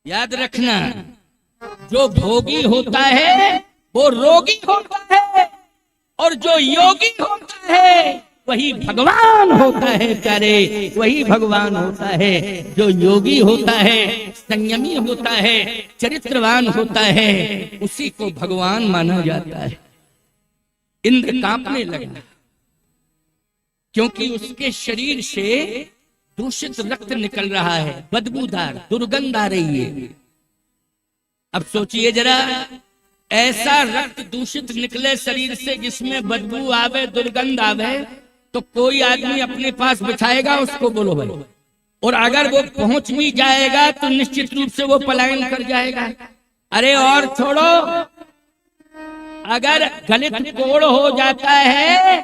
याद रखना, जो भोगी होता है वो रोगी होता है, और जो योगी होता है वही भगवान होता है। प्यारे, वही भगवान होता है। जो योगी होता है, संयमी होता है, चरित्रवान होता है, उसी को भगवान माना जाता है। इंद्र कांपने लगा क्योंकि उसके शरीर से दूषित रक्त निकल रहा है, बदबूदार, दुर्गंध आ रही है। अब सोचिए जरा, ऐसा रक्त दूषित निकले शरीर से जिसमें बदबू आवे, दुर्गंध आवे, तो कोई आदमी अपने पास बिठाएगा उसको? बोलो भाई। और अगर वो पहुंच भी जाएगा तो निश्चित रूप से वो पलायन कर जाएगा। अरे और छोड़ो, अगर गलित कोड़ हो जाता है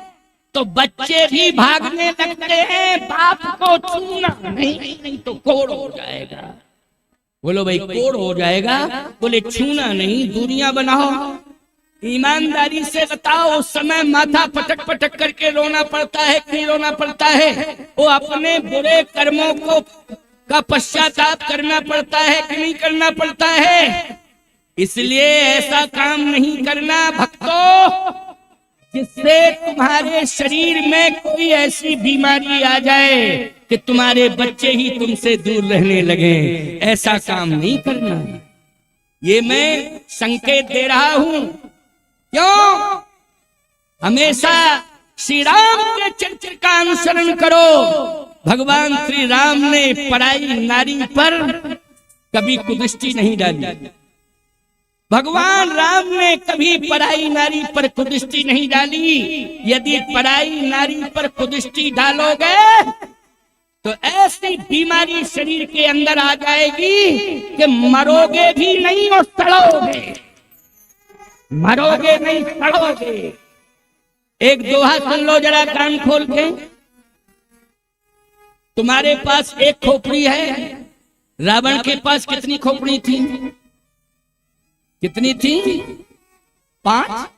तो बच्चे भी भागने लगते हैं, बाप को छूना नहीं तो कोड़ हो जाएगा। बोलो भाई, कोड़ हो जाएगा। बोले छूना नहीं, दूरियां बनाओ। ईमानदारी से बताओ, उस समय माथा पटक पटक करके रोना पड़ता है, क्यों रोना पड़ता है? वो अपने बुरे कर्मों को का पश्चाताप करना पड़ता है कि नहीं करना पड़ता है? इसलिए ऐसा काम नहीं करना भक्तों जिससे तुम्हारे शरीर में कोई ऐसी बीमारी आ जाए कि तुम्हारे बच्चे ही तुमसे दूर रहने लगे। ऐसा काम नहीं करना। ये मैं संकेत दे रहा हूं। क्यों? हमेशा श्री राम के चरित्र का अनुसरण करो। भगवान श्री राम ने पराई नारी पर कभी कुदृष्टि नहीं डाली। भगवान राम ने कभी पराई नारी पर कुदृष्टि नहीं डाली। यदि पराई नारी पर कुदृष्टि डालोगे तो ऐसी बीमारी शरीर के अंदर आ जाएगी कि मरोगे भी नहीं और सड़ोगे। मरोगे नहीं, सड़ोगे। एक दोहा सुन लो जरा कान खोल के। तुम्हारे पास एक खोपड़ी है, रावण के पास कितनी खोपड़ी थी? कितनी थी? 5?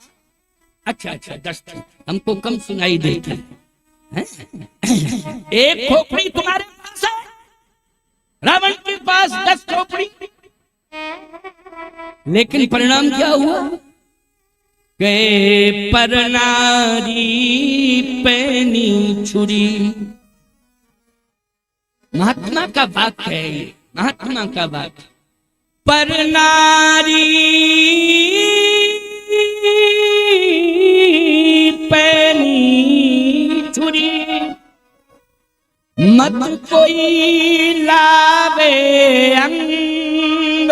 अच्छा 10 थी। हमको कम सुनाई देती है। एक खोपड़ी तुम्हारे पास है, रावण के पास 10 खोपड़ी। लेकिन परिणाम क्या हुआ? गए पर नारी पैनी छुरी। महात्मा का वाक्य है ये, महात्मा का वाक्य। पर नारी पैनी छुरी, मत कोई लावे अंग।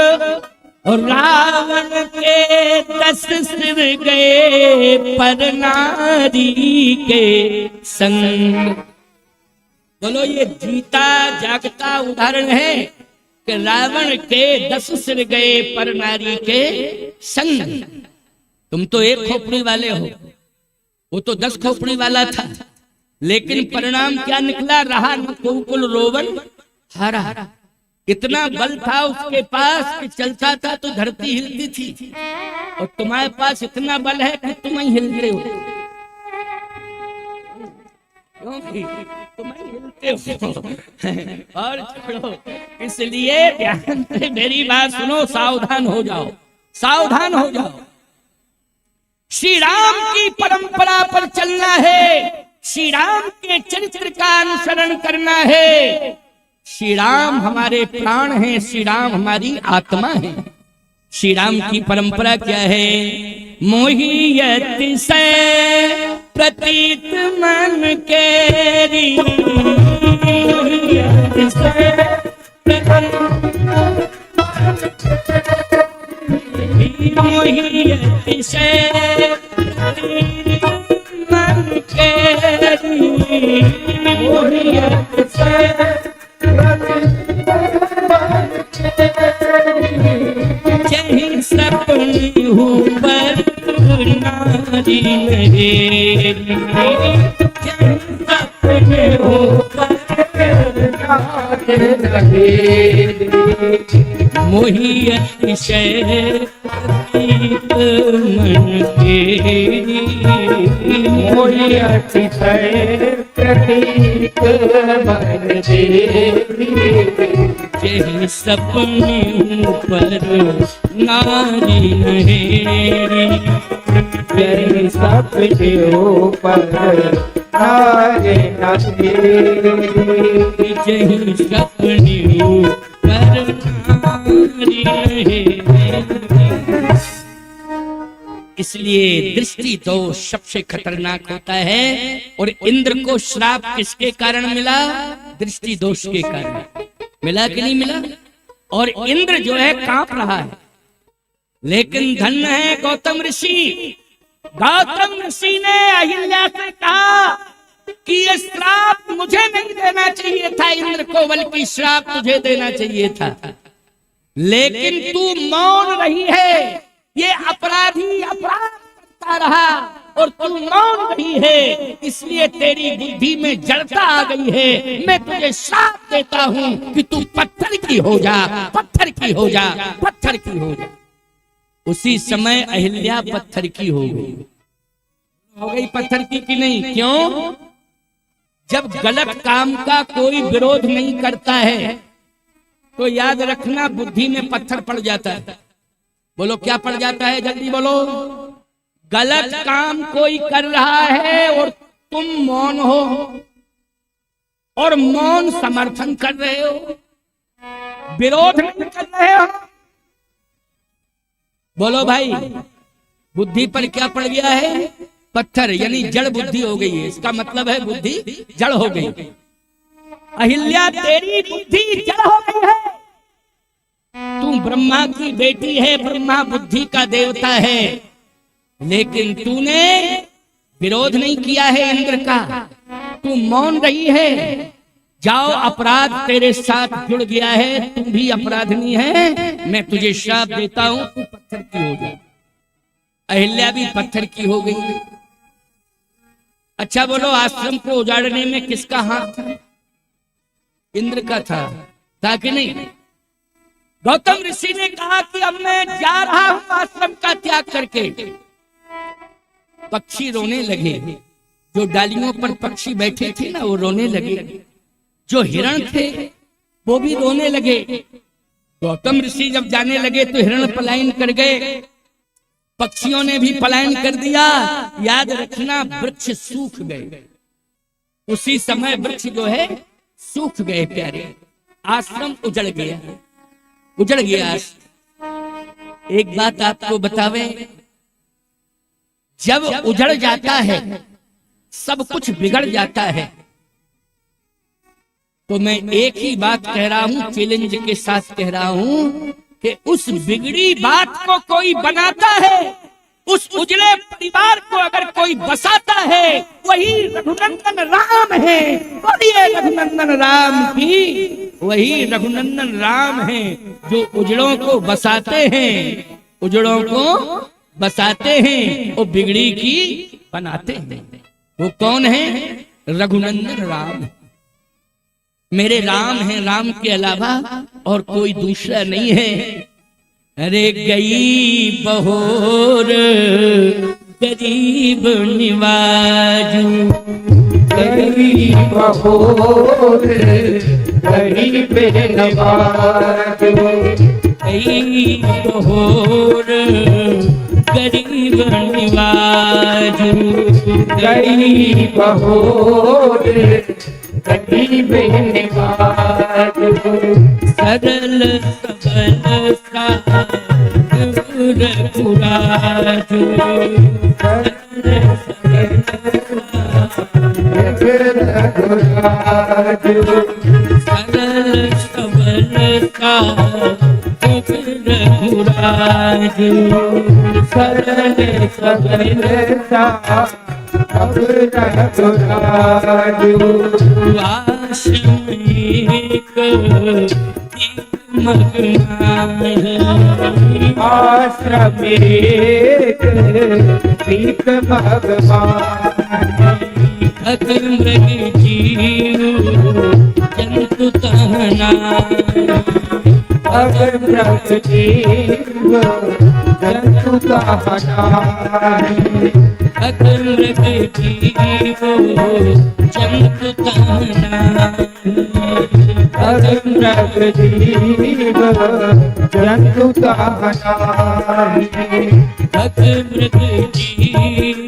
रावण के 10 सिर गए पर नारी के संग। बोलो, ये जीता जागता उदाहरण है कि रावण के 10 सिर गए पर नारी के संग। तुम तो एक खोपड़ी वाले हो, वो तो 10 खोपड़ी वाला था। लेकिन परिणाम क्या निकला? रहा न कुल रोवन हरा। इतना बल था उसके पास कि चलता था तो धरती हिलती थी, और तुम्हारे पास इतना बल है कि तुम ही हिलते हो। तुम ही हिलते हो। और छोड़ो, इसलिए ध्यान से मेरी बात सुनो, सावधान हो जाओ, सावधान हो जाओ। श्री राम की परंपरा पर चलना है, श्री राम के चरित्र का अनुसरण करना है। श्री राम हमारे प्राण हैं, श्री राम हमारी आत्मा है। श्री राम की परंपरा क्या है? मोहियत से प्रतीत मन केरी, मोहियत से मोहियत से प्रतीत मन केरी, मोहियत से चाहे सपनी हूँ पर नारी नहीं, चाहे सपने हूँ पर नारी नहीं। मोहियत से प्रीत मन के मोहि अतिशय प्रतीक मन देवी। यही सपने पर नारी नहेरी, यही सपने ऊपर नारी नहेरी। यही सपने पर नारी नहेरी। इसलिए दृष्टि दोष सबसे खतरनाक होता है। और इंद्र को श्राप किसके कारण मिला? दृष्टि दोष के कारण मिला कि नहीं मिला? और इंद्र जो है कांप रहा है। लेकिन धन्य है गौतम ऋषि। गौतम ऋषि ने अहिल्या से कहा कि ये श्राप मुझे नहीं देना चाहिए था इंद्र को, बल्कि श्राप तुझे देना चाहिए था। लेकिन तू मौन रही है, ये अपराधी अपराध करता रहा और तू मौन रही है, इसलिए तेरी बुद्धि में जड़ता आ गई है। मैं तुझे श्राप देता हूं कि तू पत्थर की हो जा, पत्थर की हो जा, पत्थर की हो जा। उसी समय अहिल्या पत्थर की हो गई पत्थर की कि नहीं? क्यों? जब गलत काम का कोई विरोध नहीं करता है तो याद रखना बुद्धि में पत्थर पड़ जाता है। बोलो क्या पड़ जाता है? जल्दी बोलो। गलत काम कोई कर रहा है और तुम मौन हो और मौन समर्थन कर रहे हो, विरोध नहीं कर रहे हो। बोलो भाई, बुद्धि पर क्या पड़ गया है? पत्थर, यानी जड़ बुद्धि हो गई है। इसका मतलब है बुद्धि जड़ हो गई। अहिल्या तेरी बुद्धि जड़ हो गई है। तू ब्रह्मा की बेटी है, ब्रह्मा बुद्धि का देवता है, लेकिन तूने विरोध नहीं किया है इंद्र का, तू मौन रही है। जाओ, अपराध तेरे साथ जुड़ गया है, तू भी अपराधनी है, मैं तुझे श्राप देता हूं, तू पत्थर की हो जा। अहिल्या भी पत्थर की हो गई। अच्छा बोलो, आश्रम को उजाड़ने में किसका हाथ था? इंद्र का था कि नहीं? गौतम ऋषि ने कहा कि अब मैं जा रहा हूं आश्रम का त्याग करके। पक्षी रोने लगे, जो डालियों पर पक्षी बैठे थे ना वो रोने लगे, जो हिरण थे वो भी रोने लगे। गौतम ऋषि जब जाने लगे तो हिरण पलायन कर गए, पक्षियों ने भी पलायन कर दिया। याद रखना, वृक्ष सूख गए। उसी समय वृक्ष जो है सूख गए प्यारे, आश्रम उजड़ गया, उजड़ गया। एक बात आपको बतावे, जब उजड़ जाता है सब कुछ बिगड़ जाता है। तो मैं एक ही बात कह रहा हूं, चैलेंज के साथ कह रहा हूं कि उस बिगड़ी बात को कोई बनाता है, उस उजड़े परिवार को अगर कोई बसाता है, वही रघुनंदन राम है। बोलिए रघुनंदन राम की। वही रघुनंदन राम है जो उजड़ों को बसाते हैं, उजड़ों को बसाते हैं और बिगड़ी की बनाते हैं। वो कौन है? रघुनंदन राम। मेरे राम है, राम के अलावा और कोई दूसरा नहीं है। अरे गई बहोर गरीब निवाजू, गई बहोर गरीब निवाजू, गई बहोर गरीब निवाजू, गई बहोर गरीब निवाजू। सरल सबल सा रघुराजू, सरल सबल सा रघुराजू, सरल सबल सा रघुराजू। वास एक आश्रम एक भगवान, मृग जीव जंतु तहना, अगर जीव जंतु तानाहि अगर मृग जीवो जंतु तानाहि अगर मृग जीव जंतु तानाहि अगर मृग जीव